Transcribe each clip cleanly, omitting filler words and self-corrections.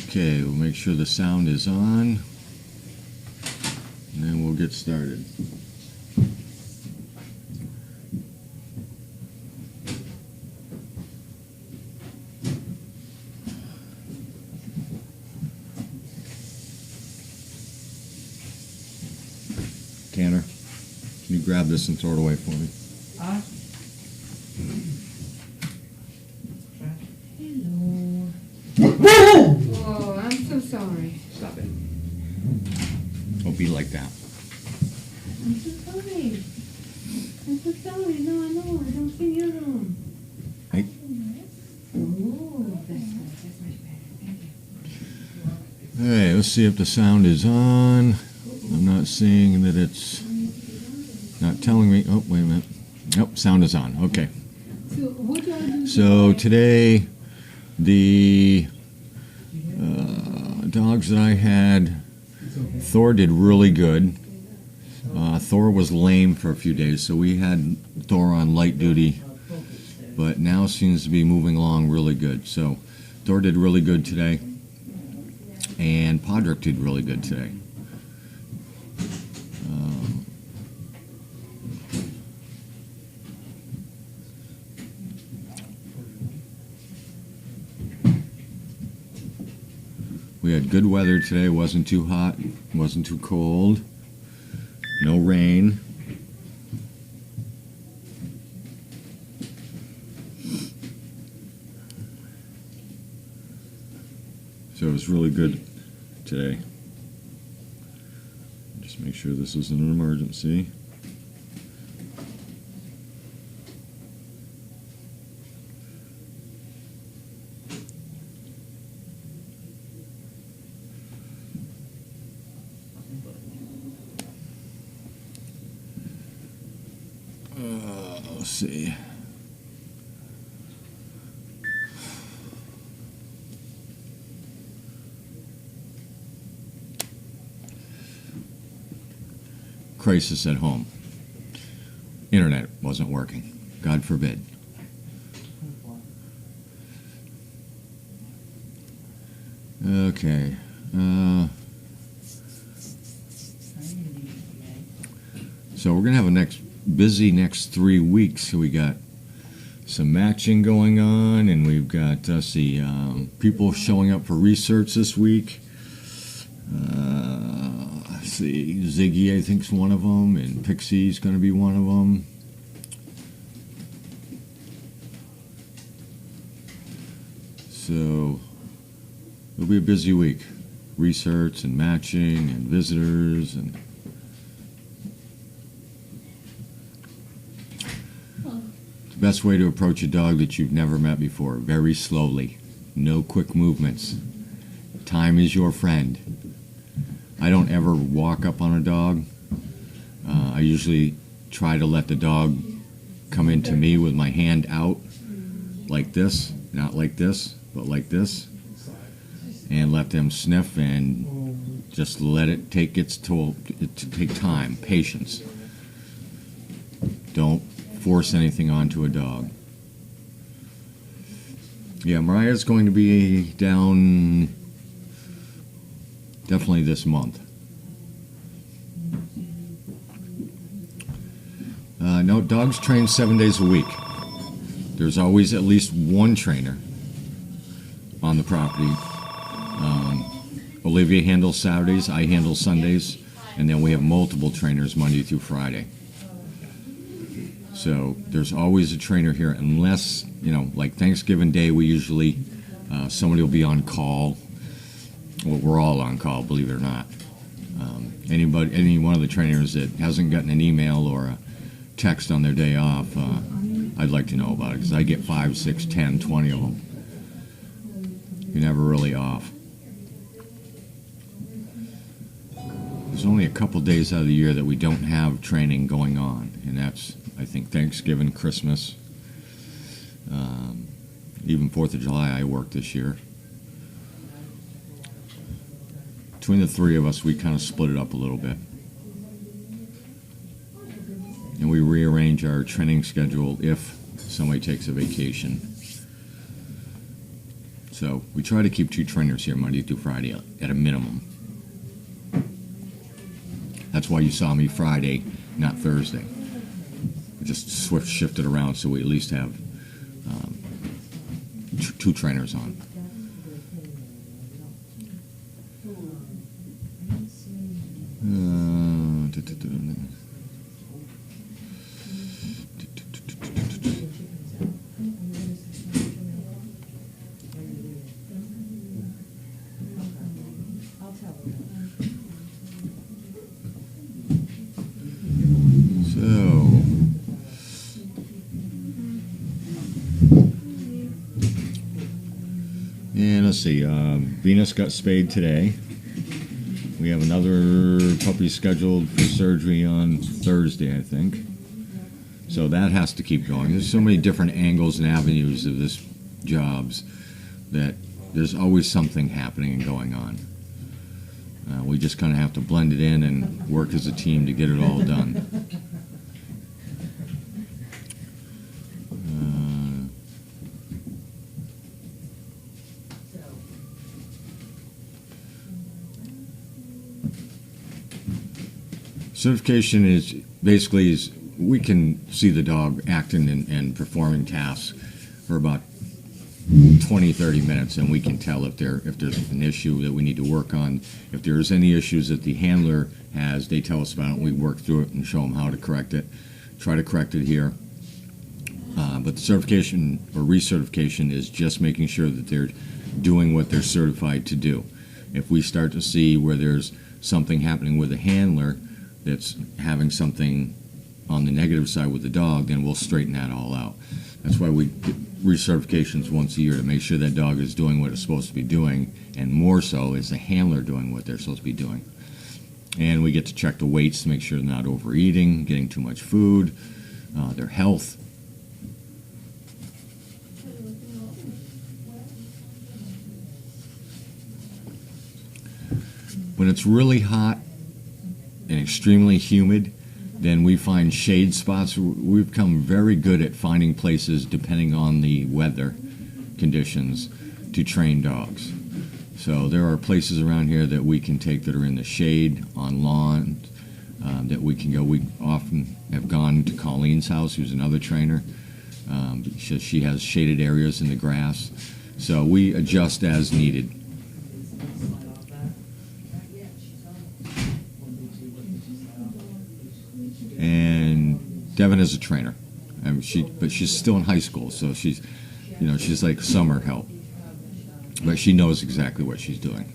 Okay, we'll make sure the sound is on, and then we'll get started. Tanner, can you grab this and throw it away for me? Hello. Oh, I'm so sorry. Stop it. Don't be like that. I'm so sorry. I'm so sorry. No, I know. I don't see your room. Hey. Oh, that's much better. Thank you. Hey, let's see if the sound is on. I'm not seeing that it's not telling me. Oh, wait a minute. Nope, sound is on. Okay. So, what do I do? So today, the dogs that I had, Thor did really good. Thor was lame for a few days, so we had Thor on light duty, but now seems to be moving along really good. So Thor did really good today, and Podrick did really good today. We had good weather today. It wasn't too hot, wasn't too cold, no rain. So it was really good today. Just make sure this isn't an emergency. Let's see. Crisis at home. Internet wasn't working. God forbid. Okay. So we're going to have a busy next 3 weeks. So we got some matching going on, and we've got, people showing up for research this week. Let's see, Ziggy, I think, is one of them, and Pixie's going to be one of them. So it'll be a busy week. Research and matching and visitors and the best way to approach a dog that you've never met before, very slowly. No quick movements. Time is your friend. I don't ever walk up on a dog. I usually try to let the dog come into me with my hand out like this, not like this, but like this, and let them sniff and just let it take its toll. Take time, patience. Don't force anything onto a dog. Yeah, Mariah's going to be down definitely this month. No, dogs train 7 days a week. There's always at least one trainer on the property. Olivia handles Saturdays, I handle Sundays, and then we have multiple trainers Monday through Friday. So there's always a trainer here, unless, like Thanksgiving Day, we usually, somebody will be on call. Well, we're all on call, believe it or not. Any one of the trainers that hasn't gotten an email or a text on their day off, I'd like to know about it, because I get 5, 6, 10, 20 of them. You're never really off. There's only a couple days out of the year that we don't have training going on, and that's, I think, Thanksgiving, Christmas, even 4th of July I worked this year. Between the three of us, we kind of split it up a little bit. And we rearrange our training schedule if somebody takes a vacation. So we try to keep 2 trainers here Monday through Friday at a minimum. That's why you saw me Friday, not Thursday. We just shifted around so we at least have 2 trainers on. And let's see, Venus got spayed today. We have another puppy scheduled for surgery on Thursday, I think. So that has to keep going. There's so many different angles and avenues of this jobs that there's always something happening and going on. We just kind of have to blend it in and work as a team to get it all done. Certification is basically we can see the dog acting and performing tasks for about 20-30 minutes, and we can tell if there's an issue that we need to work on. If there's any issues that the handler has, they tell us about it. We work through it and show them how to correct it. Try to correct it here. But the certification or recertification is just making sure that they're doing what they're certified to do. If we start to see where there's something happening with the handler that's having something on the negative side with the dog, then we'll straighten that all out. That's why we get recertifications once a year, to make sure that dog is doing what it's supposed to be doing, and more so is the handler doing what they're supposed to be doing. And we get to check the weights to make sure they're not overeating, getting too much food, their health. When it's really hot and extremely humid, then we find shade spots. We've become very good at finding places, depending on the weather conditions, to train dogs. So there are places around here that we can take that are in the shade, on lawn, that we can go. We often have gone to Colleen's house, who's another trainer. She has shaded areas in the grass. So we adjust as needed. And Devin is a trainer. I mean, but she's still in high school, so she's like summer help. But she knows exactly what she's doing.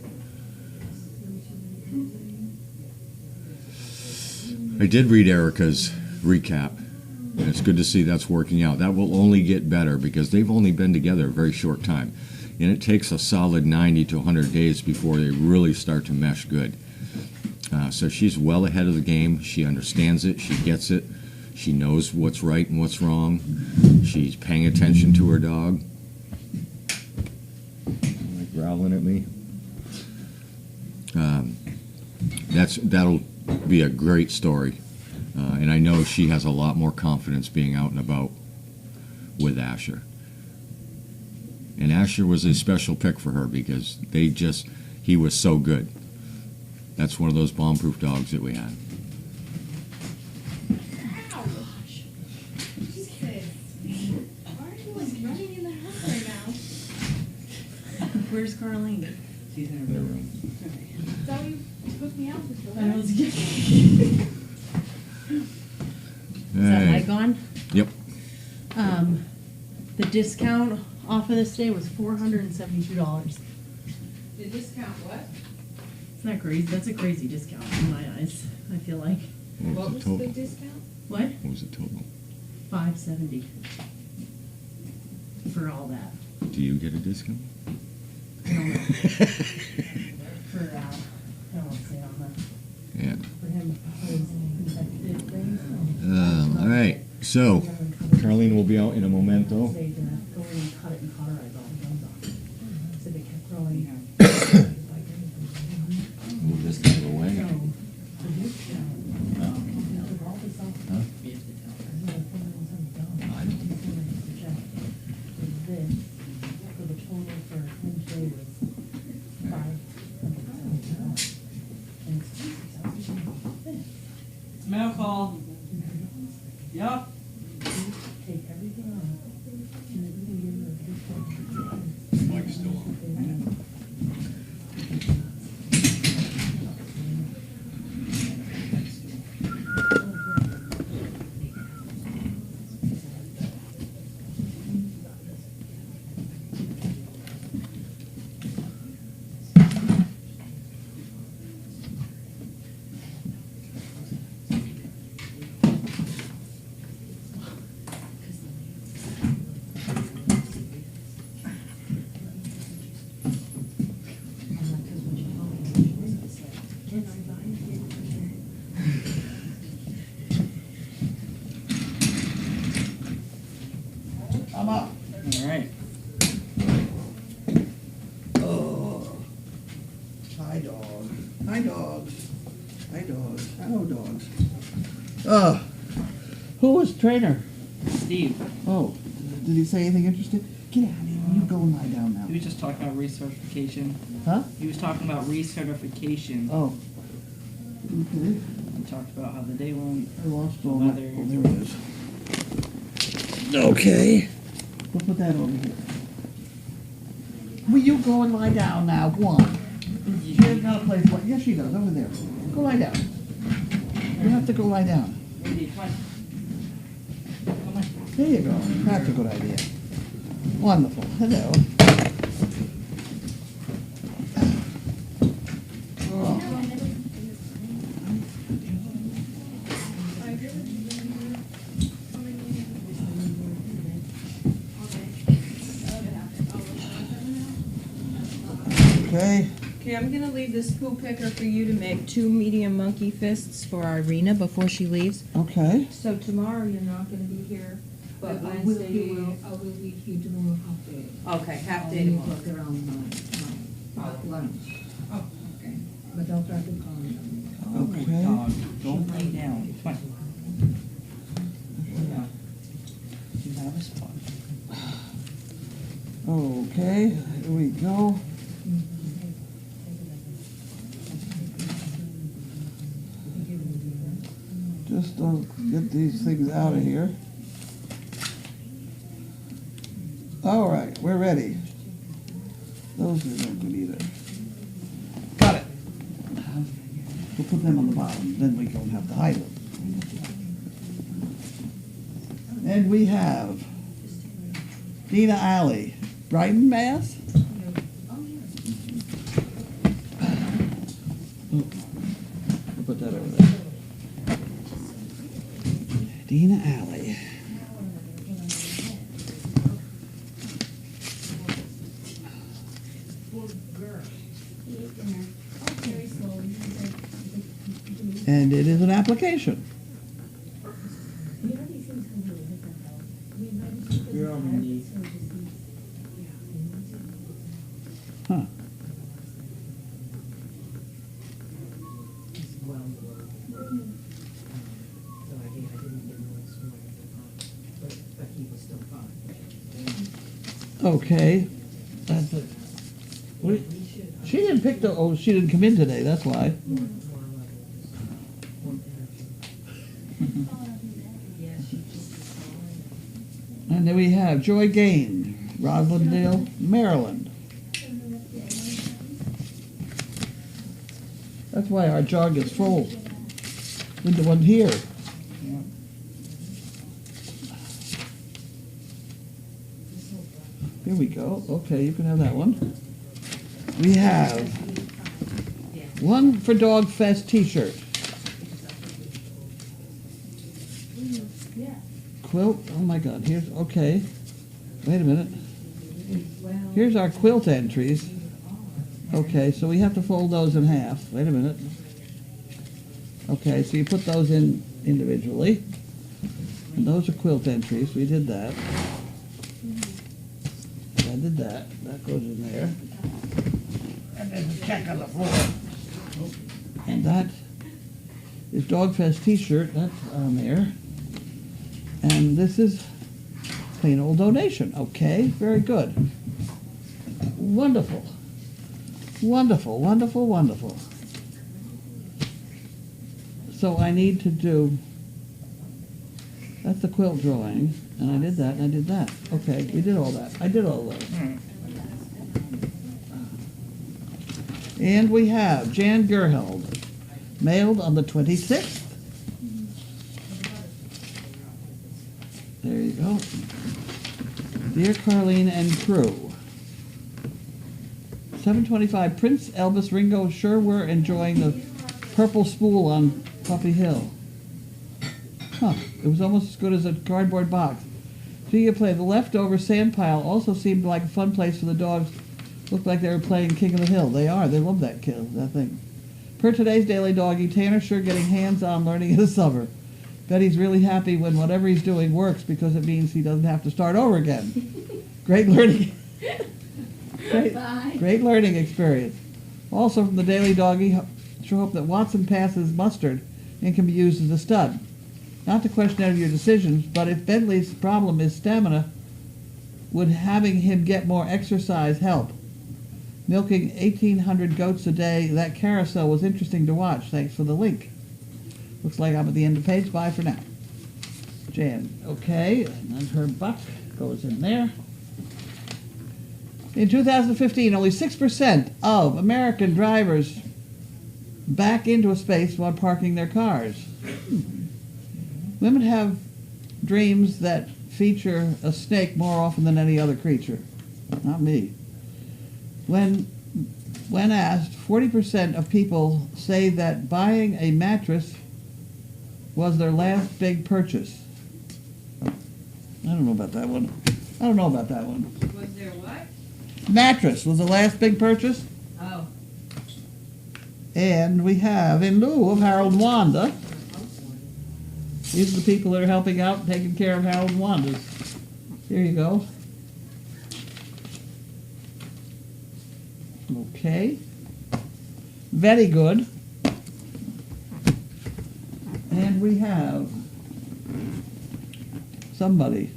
I did read Erica's recap, and it's good to see that's working out. That will only get better because they've only been together a very short time. And it takes a solid 90 to 100 days before they really start to mesh good. So she's well ahead of the game. She understands it. She gets it. She knows what's right and what's wrong. She's paying attention to her dog. Like growling at me. That'll be a great story. And I know she has a lot more confidence being out and about with Asher. And Asher was a special pick for her because he was so good. That's one of those bomb-proof dogs that we had. Ow! Gosh. Jesus. Why are you like running in the house right now? Where's Carlene? She's in her room. Is that what you took me out before? I was Is that mic on? Yep. The discount off of this day was $472. The discount what? Isn't that crazy? That's a crazy discount in my eyes, I feel like. What the was total? the discount? What? What was the total? $570 for all that. Do you get a discount? I don't know. For I don't want to say on the Yeah. for him for his consecutive things. All right. So, Carlene will be out in a momento. They go in and cut it and cauterize all the gums off. So they kept growing. Move this out of the way. So, the discount. Took all this off. Huh? For the total for him Mail call. Yup. Take everything off. And then you can give her a big one. Mike's still on. I'm up. All right. Oh. Hi, dog. Hi, dogs. Hi, dogs. Hello, dogs. Who was trainer? Steve, Oh, did he say anything interesting? Get out of here. You go and lie down now. he was just talking about recertification. Huh? He was talking about recertification. Oh. Okay. We talked about how the day went. I lost all my... Mother. Oh, there it is. Okay. We'll put that over here. Will you go and lie down now? Go on. She has got a place. Yes, she does. Over there. Go lie down. You have to go lie down. Wendy, come on. Come on. There you go. That's a good idea. Wonderful. Hello. Oh. Okay. Okay, I'm gonna leave this poo picker for you to make 2 medium monkey fists for Irina before she leaves. Okay. So tomorrow you're not gonna be here, but Wednesday you will. I will be here tomorrow half day. Okay, half day I'll tomorrow. talk around 9, lunch. Oh, okay. But I'll try to call you. Oh my Okay. God. Don't lay down. Come on. Yeah. You have a spot. Okay. Here we go. Just get these things out of here. All right, we're ready. Those are no good either. Got it. We'll put them on the bottom, then we don't have to hide them. And we have Dina Alley, Brighton, Mass. We'll put that over there. Dina Alley. And it is an application. You're on Wendy. Huh. Okay. That's it. She didn't pick the, oh, she didn't come in today, that's why. And then we have Joy Gain, Roslindale, Maryland. That's why our jug is full. With the one here. Here we go. Okay, you can have that one. We have one for Dog Fest t-shirt. Quilt. Oh my God. Here's, okay. Wait a minute. Here's our quilt entries. Okay, so we have to fold those in half. Wait a minute. Okay, so you put those in individually. And those are quilt entries. We did that. I did that. That goes in there. And there's a check on the floor. And that is Dogfest t-shirt. That's on there. And this is plain old donation. Okay, very good. Wonderful. Wonderful, wonderful, wonderful. So I need to do, that's the quilt drawing, and I did that, and I did that. Okay, we did all that. I did all those. And we have Jan Gerheld, mailed on the 26th. There you go. Dear Carlene and crew, 7:25, Prince Elvis Ringo sure were enjoying the purple spool on Puppy Hill. Huh, it was almost as good as a cardboard box. Speaking of play, the leftover sand pile also seemed like a fun place for the dogs. Looked like they were playing King of the Hill. They are. They love that thing. Per today's Daily Doggy, Tanner's sure getting hands-on learning in the summer. Bet he's really happy when whatever he's doing works because it means he doesn't have to start over again. Great learning. Great learning experience. Also from the Daily Doggy, sure hope that Watson passes mustard and can be used as a stud. Not to question any of your decisions, but if Bentley's problem is stamina, would having him get more exercise help? Milking 1,800 goats a day, that carousel was interesting to watch. Thanks for the link. Looks like I'm at the end of the page. Bye for now. Jan, okay, and then her buck goes in there. In 2015, only 6% of American drivers back into a space while parking their cars. Women have dreams that feature a snake more often than any other creature. Not me. When asked, 40% of people say that buying a mattress was their last big purchase. I don't know about that one. Was there what? Mattress was the last big purchase. Oh. And we have, in lieu of Harold and Wanda, these are the people that are helping out and taking care of Harold and Wanda's. Here you go. Okay. Very good. And we have somebody.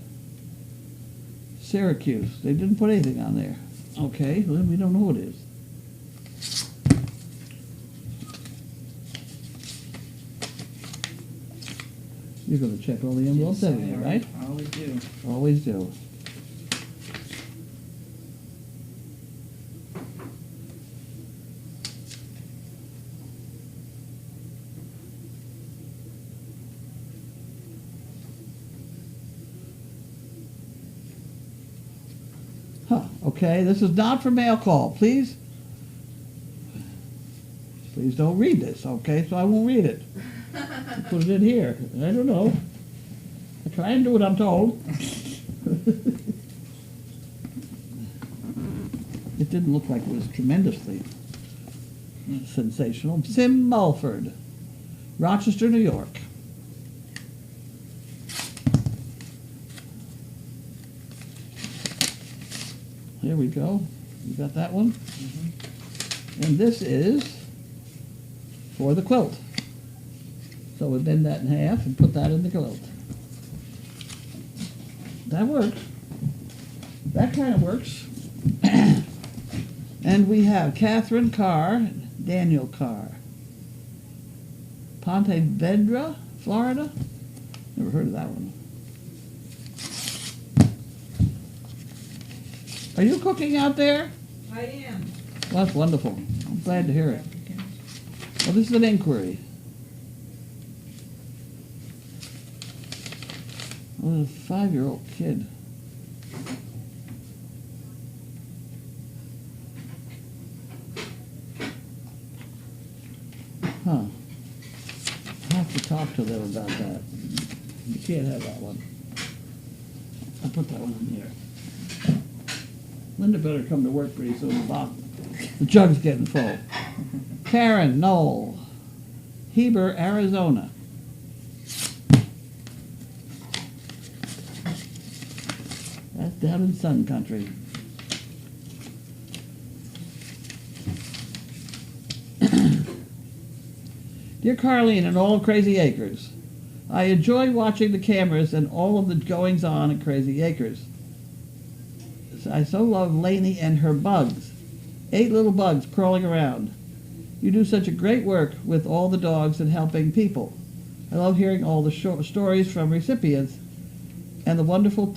Syracuse. They didn't put anything on there. Okay, well, we don't know who it is. You're going to check all the envelopes, haven't you, right? Always do. Always do. Okay, this is not for mail call. Please don't read this, okay? So I won't read it. Put it in here. I don't know. I try and do what I'm told. It didn't look like it was tremendously sensational. Sim Mulford, Rochester, New York. Here we go. You got that one? Mm-hmm. And this is for the quilt. So we bend that in half and put that in the quilt. That works. That kind of works. And we have Catherine Carr, Daniel Carr. Ponte Vedra, Florida. Never heard of that one. Are you cooking out there? I am. Well, that's wonderful. I'm glad to hear it. Well, this is an inquiry. Well, a 5-year-old kid. Huh. I'll have to talk to them about that. You can't have that one. I'll put that one in here. Linda better come to work pretty soon. The jug's getting full. Karen Knoll, Heber, Arizona. That's down in Sun Country. Dear Carlene and all of Crazy Acres, I enjoy watching the cameras and all of the goings on at Crazy Acres. I so love Lainey and her bugs. 8 little bugs crawling around. You do such a great work with all the dogs and helping people. I love hearing all the stories from recipients and the wonderful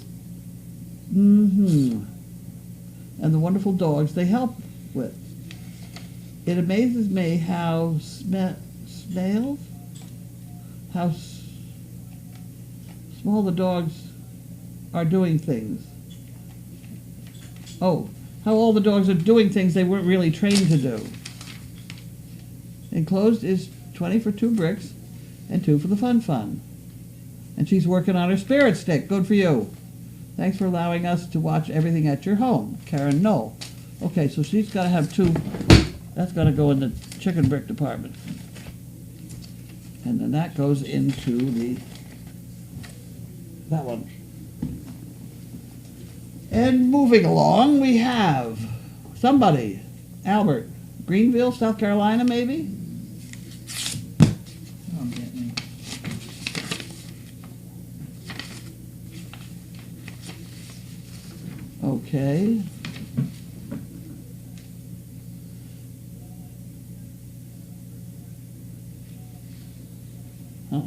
and the wonderful dogs they help with. It amazes me how small the dogs are doing things. Oh, how all the dogs are doing things they weren't really trained to do. Enclosed is 20 for 2 bricks and 2 for the fun. And she's working on her spirit stick. Good for you. Thanks for allowing us to watch everything at your home. Karen Knoll. Okay, so she's got to have 2. That's got to go in the chicken brick department. And then that goes into that one. And moving along, we have somebody, Albert, Greenville, South Carolina, maybe? Oh, get me. Okay. Huh.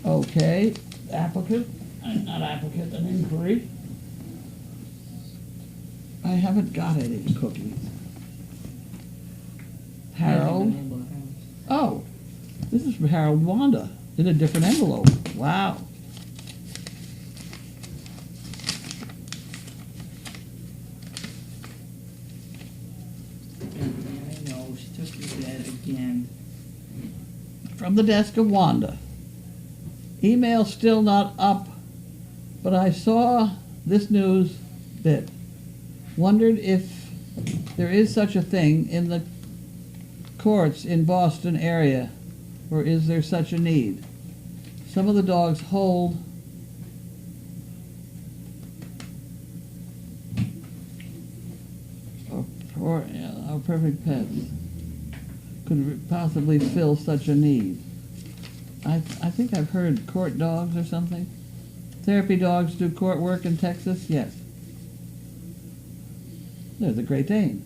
Okay, applicant, not applicant, an inquiry. I haven't got any cookies. Harold. Oh, this is from Harold Wanda in a different envelope. Wow. I know, she took your bed again. From the desk of Wanda. Email still not up, but I saw this news bit. Wondered if there is such a thing in the courts in Boston area, or is there such a need? Some of the dogs hold are perfect pets. Could possibly fill such a need. I think I've heard court dogs or something. Therapy dogs do court work in Texas? Yes. There's a Great Dane.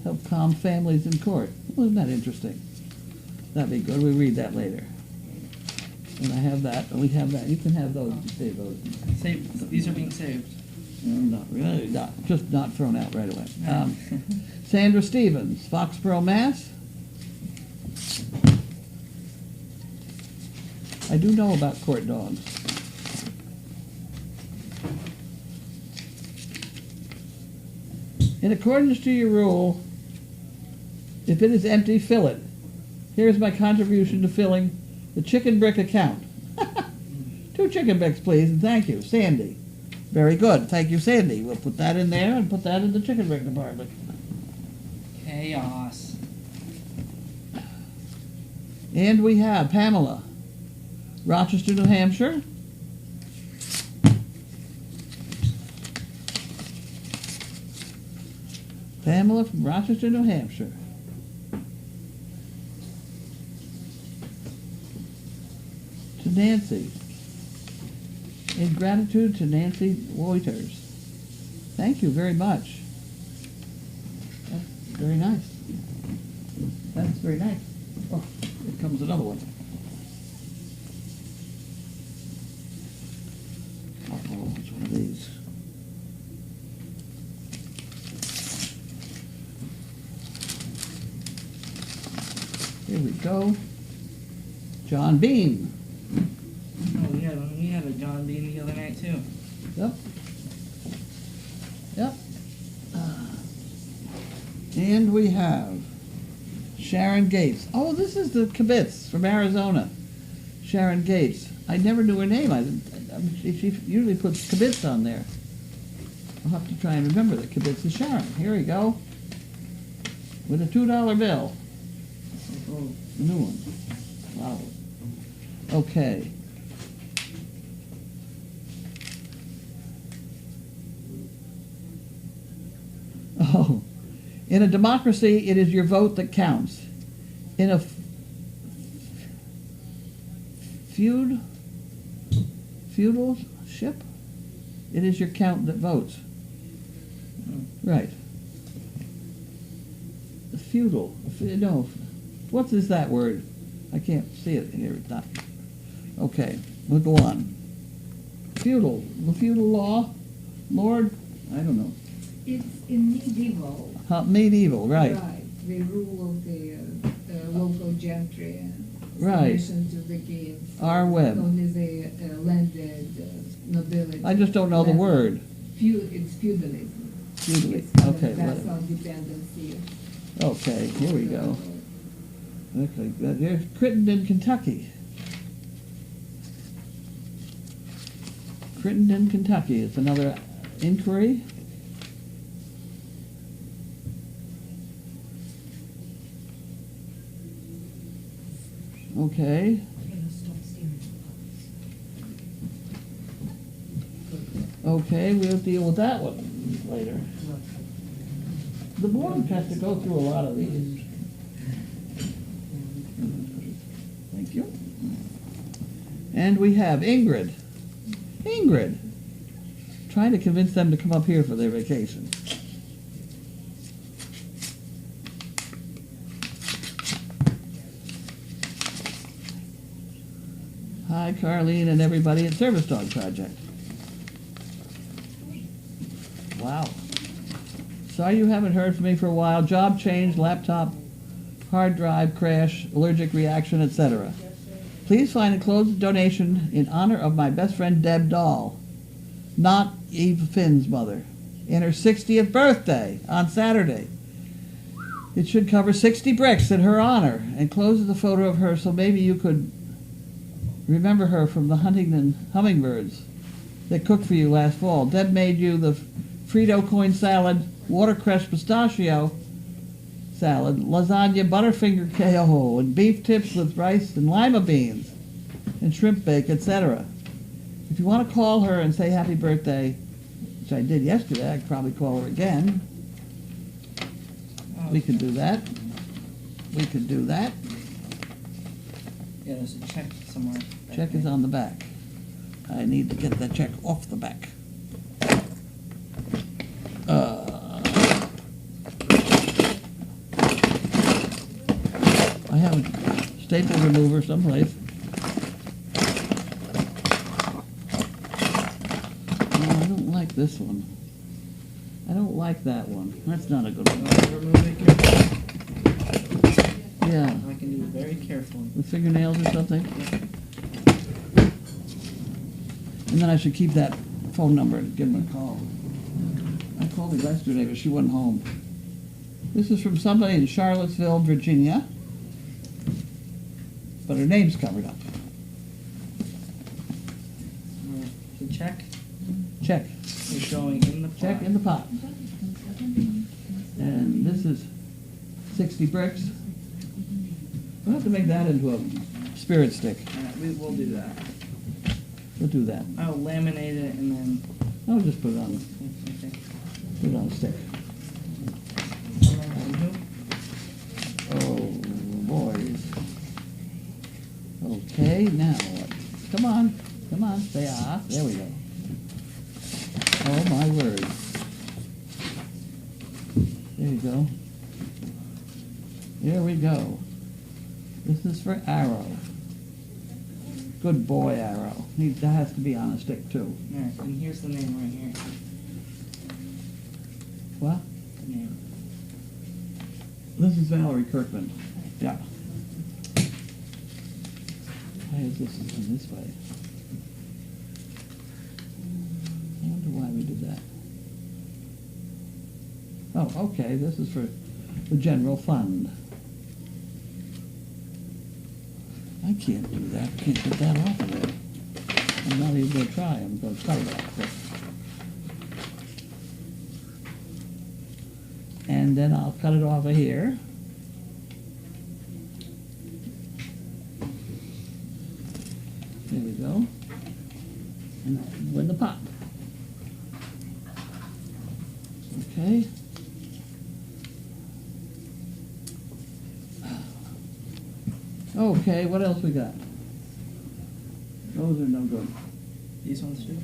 Help calm families in court. Well, isn't that interesting? That'd be good. We read that later. And I have that, and we have that. You can have those. You save those. These are being saved. No, not really. Just not thrown out right away. Sandra Stevens, Foxborough, Mass. I do know about court dogs. In accordance to your rule, if it is empty, fill it. Here's my contribution to filling the chicken brick account. 2 chicken bricks, please, and thank you, Sandy. Very good. Thank you, Sandy. We'll put that in there and put that in the chicken brick department. Chaos. And we have Pamela, Rochester, New Hampshire. Pamela from Rochester, New Hampshire. To Nancy. In gratitude to Nancy Woiters. Thank you very much. That's very nice. That's very nice. Oh, here comes another one. Uh-oh, it's one of these. Here we go. John Bean. Oh, we had a John Dean the other night too. Yep. Yep. And we have Sharon Gates. Oh, this is the kibitz from Arizona. Sharon Gates. I never knew her name. She usually puts kibitz on there. I'll have to try and remember that kibitz is Sharon. Here we go. With a $2 bill. Oh, A new one. Wow. Okay. Oh. In a democracy, it is your vote that counts. In a feudal ship? It is your count that votes. Right. Feudal. No. What is that word? I can't see it here. It's not. Okay, we'll go on. Feudal. The feudal law? Lord? I don't know. It's in medieval. Medieval, right. The rule of the local gentry and Right. submission to the king. R. Webb. Only the landed nobility. I just don't know the word. It's feudalism. Feudalism. It's kind Okay, of whatever. vassal dependency. Okay, here we go. Okay, there's Crittenden, Kentucky. Crittenden, Kentucky. It's another inquiry. Okay. Okay, we'll deal with that one later. The board has to go through a lot of these. Thank you. And we have Ingrid. Ingrid. Trying to convince them to come up here for their vacation. Hi, Carlene and everybody at Service Dog Project. Wow. Sorry you haven't heard from me for a while. Job change, laptop, hard drive crash, allergic reaction, etc. Please find enclosed donation in honor of my best friend Deb Dahl, not Eve Finn's mother, in her 60th birthday on Saturday. It should cover 60 bricks in her honor. Encloses a photo of her so maybe you could remember her from the Huntington Hummingbirds that cooked for you last fall. Deb made you the Frito coin salad, watercress pistachio salad, lasagna, butterfinger KO, and beef tips with rice and lima beans, and shrimp bake, etc. If you want to call her and say happy birthday, which I did yesterday, I could probably call her again. We could do that. We could do that. Yeah, there's a check somewhere. Check is on the back. I need to get that check off the back. I have a staple remover someplace. No, I don't like this one. I don't like that one. That's not a good one. Remove it carefully. Yeah, I can do it very carefully. with fingernails or something. And then I should keep that phone number and give them a call. I called her yesterday, but she wasn't home. This is from somebody in Charlottesville, Virginia. But her name's covered up. The check Check. is showing in the pot. Check in the pot. And this is 60 bricks. We'll have to make that into a spirit stick. We'll do that. We'll do that. I'll laminate it and then. I'll just put it on, Okay. put it on a stick. Oh, boys. Okay, now what? Come on, come on, say ah. There we go. Oh, my word. There you go. Here we go. This is for Arrow. Good boy, Arrow. That has to be on a stick, too. Alright, and here's the name right here. What? The name. This is Valerie Kirkman. Yeah. Why is this in this way? I wonder why we did that. Oh, okay, this is for the general fund. I can't do that. Can't get that off of there. I'm not even going to try. I'm going to cut it off. And then I'll cut it off of here. There we go. And I'll go in the pot. Okay. Okay, what else we got? Those are no good. These ones too?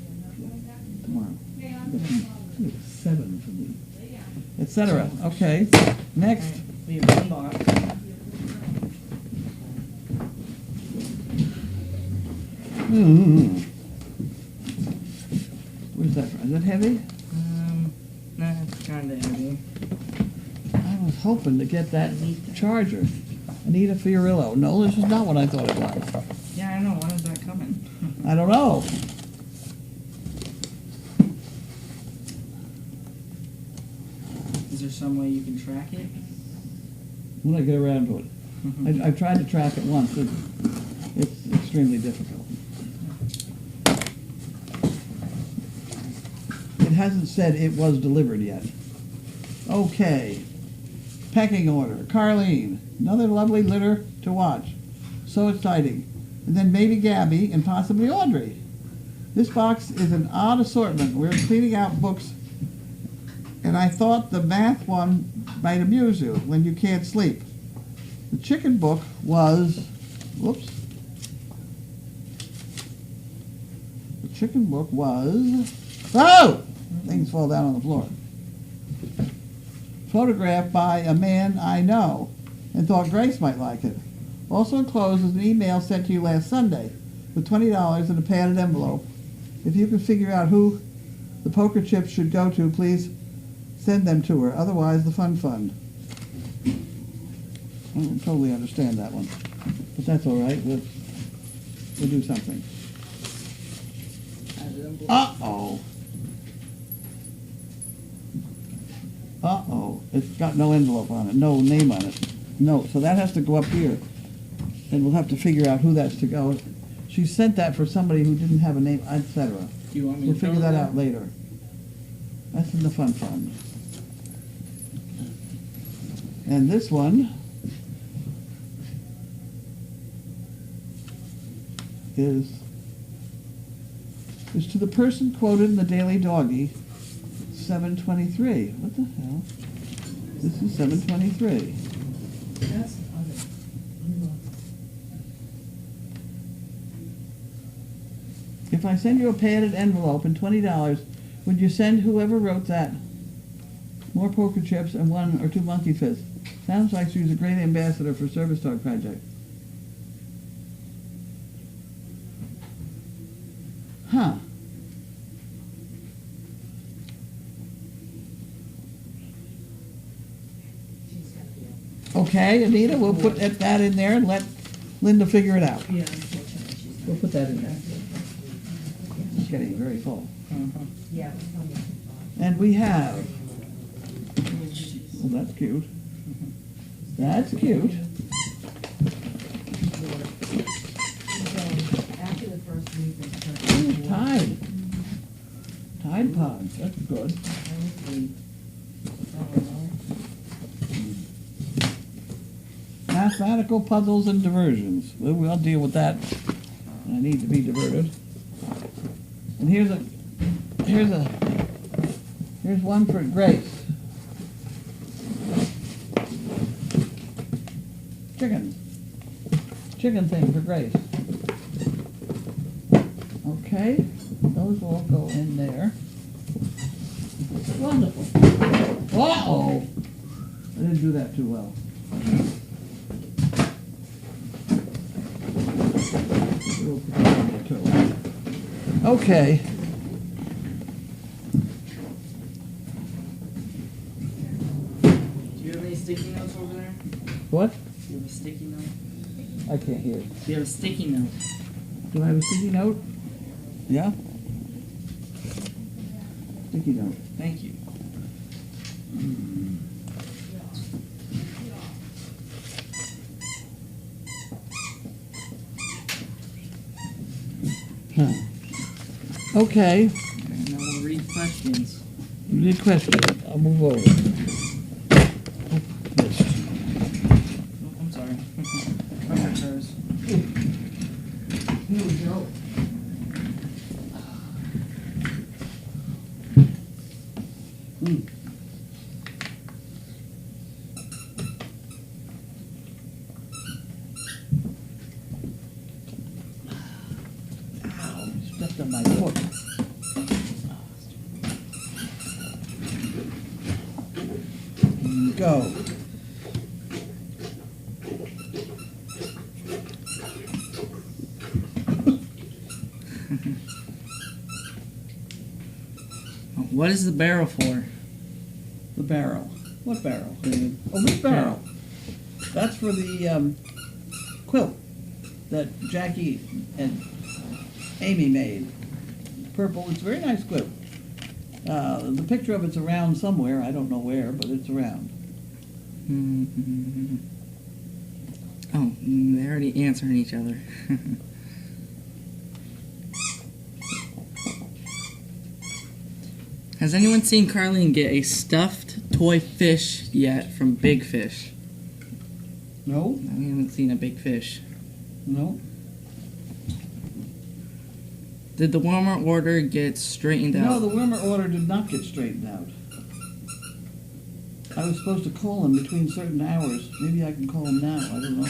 tomorrow. 7 for me. Etc. Okay. Next. We have one box. Where's that from? Is that heavy? Nah, it's kinda heavy. I was hoping to get that charger. Anita Fiorillo. No, this is not what I thought it was. Yeah, I know. When is that coming? I don't know. Is there some way you can track it? When I get around to it. I've tried to track it once. It's extremely difficult. It hasn't said it was delivered yet. Okay. Pecking order. Carlene. Another lovely litter to watch. So exciting. And then maybe Gabby and possibly Audrey. This box is an odd assortment. We're cleaning out books, and I thought the math one might amuse you when you can't sleep. The chicken book was, whoops. The chicken book was, oh! Things fall down on the floor. Photographed by a man I know and thought Grace might like it. Also enclosed is an email sent to you last Sunday with $20 in a padded envelope. If you can figure out who the poker chips should go to, please send them to her. Otherwise, the fun fund. I don't totally understand that one, but that's all right. We'll do something. Uh-oh. Uh-oh. It's got no envelope on it, no name on it. No, so that has to go up here. And we'll have to figure out who that's to go. She sent that for somebody who didn't have a name, etc. Do you want me We'll to figure fill that it out later. That's in the fun fund. And this one is to the person quoted in the Daily Doggie, 723. What the hell? This is 723. That's the other. If I send you a padded envelope and $20, would you send whoever wrote that more poker chips and 1 or 2 monkey fists? Sounds like she's a great ambassador for Service Dog Project. Huh. Okay, Anita, we'll put that in there and let Linda figure it out. Yeah, unfortunately, she's. We'll put that in there. It's getting very full. Yeah. And we have, well, that's cute. That's cute. After the first week Ooh, Tide. Tide Pods, that's good. Mathematical puzzles and diversions. Well, we'll deal with that. I need to be diverted. And here's one for Grace. Chicken thing for Grace. Okay, those all go in there. Wonderful. Uh-oh! I didn't do that too well. Okay. Do you have any sticky notes over there? What? Do you have a sticky note? I can't hear. Do you have a sticky note? Do I have a sticky note? Yeah? Sticky note. Thank you. Huh. Okay. And now we'll read questions. You need questions. I'll move over. Oh, I'm sorry. My hers. Here we go. Ow, stepped on my foot. Go. What is the barrel for? The barrel. What barrel? Oh, this barrel. That's for the quilt that Jackie and Amy made. Purple. It's a very nice quilt. The picture of it's around somewhere. I don't know where, but it's around. Mm-hmm. Oh, they're already answering each other. Has anyone seen Carlene get a stuffed toy fish yet from Big Fish? No? I haven't seen a big fish. No? Did the warmer order get straightened out? No, the warmer order did not get straightened out. I was supposed to call him between certain hours. Maybe I can call him now. I don't know.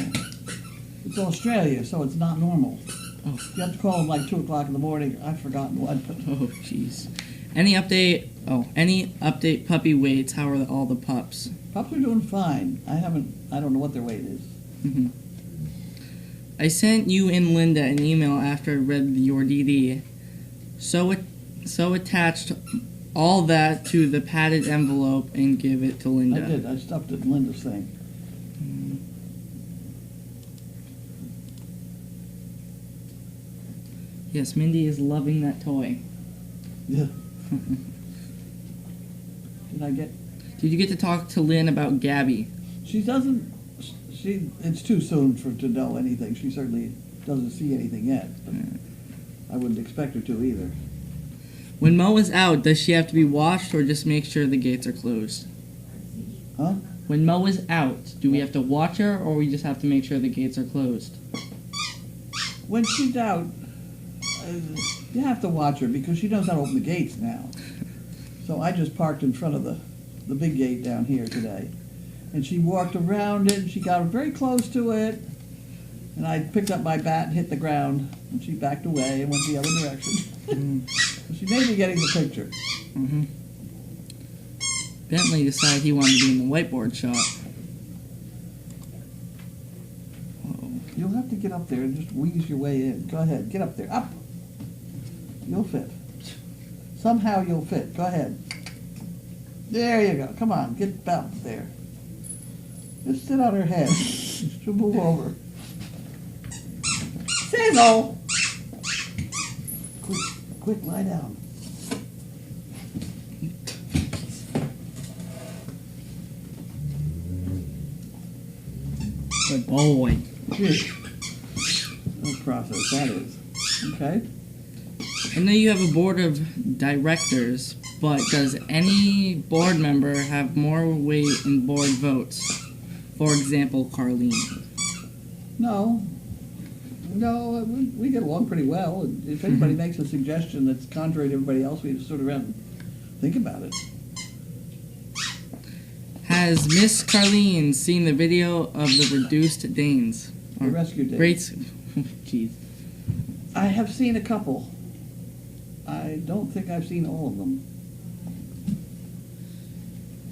It's Australia, so it's not normal. Oh. You have to call him like 2 o'clock in the morning. I've forgotten what, but... Oh, jeez. Any update puppy weights? How are all the pups? Pups are doing fine. I don't know what their weight is. Mm-hmm. I sent you and Linda an email after I read your DD. So attached all that to the padded envelope and give it to Linda. I did. I stuffed it in Linda's thing. Yes, Mindy is loving that toy. Yeah. Did I get... Did you get to talk to Lynn about Gabby? She doesn't... It's too soon to know anything. She certainly doesn't see anything yet. But I wouldn't expect her to either. When Mo is out, does she have to be watched or just make sure the gates are closed? Huh? When Mo is out, do we have to watch her or we just have to make sure the gates are closed? When she's out, you have to watch her because she knows how to open the gates now. So I just parked in front of the big gate down here today. And she walked around it, and she got very close to it. And I picked up my bat and hit the ground, and she backed away and went the other direction. So she may be getting the picture. Mm-hmm. Bentley decided he wanted to be in the whiteboard shop. Uh-oh. You'll have to get up there and just wheeze your way in. Go ahead, get up there. Up! You'll fit. Somehow you'll fit. Go ahead. There you go. Come on, get up there. Just sit on her head. She'll move over. Sizzle! Quick, lie down. Good boy. Good. What process that is. Okay. I know you have a board of directors, but does any board member have more weight in board votes? For example, Carlene. No, we get along pretty well. And if anybody makes a suggestion that's contrary to everybody else, we just sort of around and think about it. Has Miss Carlene seen the video of the reduced Danes? The rescue Danes. Great. Jeez. I have seen a couple. I don't think I've seen all of them.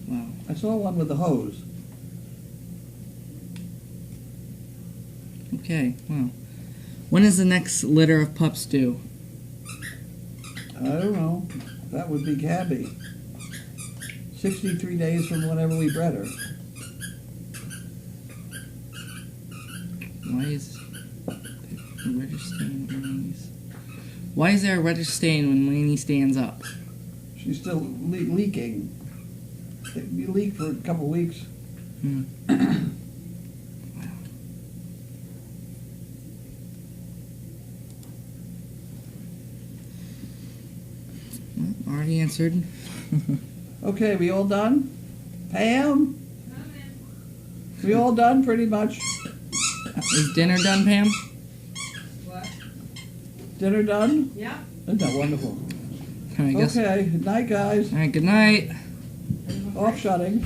Wow. I saw one with the hose. Okay, well. When is the next litter of pups due? I don't know. That would be Gabby. 63 days from whenever we bred her. Why is a reddish stain when Laney's... Why is there a reddish stain when Laney stands up? She's still leaking. You leak for a couple of weeks. Already answered. Okay, we all done? Pam? We all done pretty much? Is dinner done, Pam? What? Dinner done? Yeah. Isn't that wonderful? I guess. Okay, good night guys. All right, good night. Off shutting.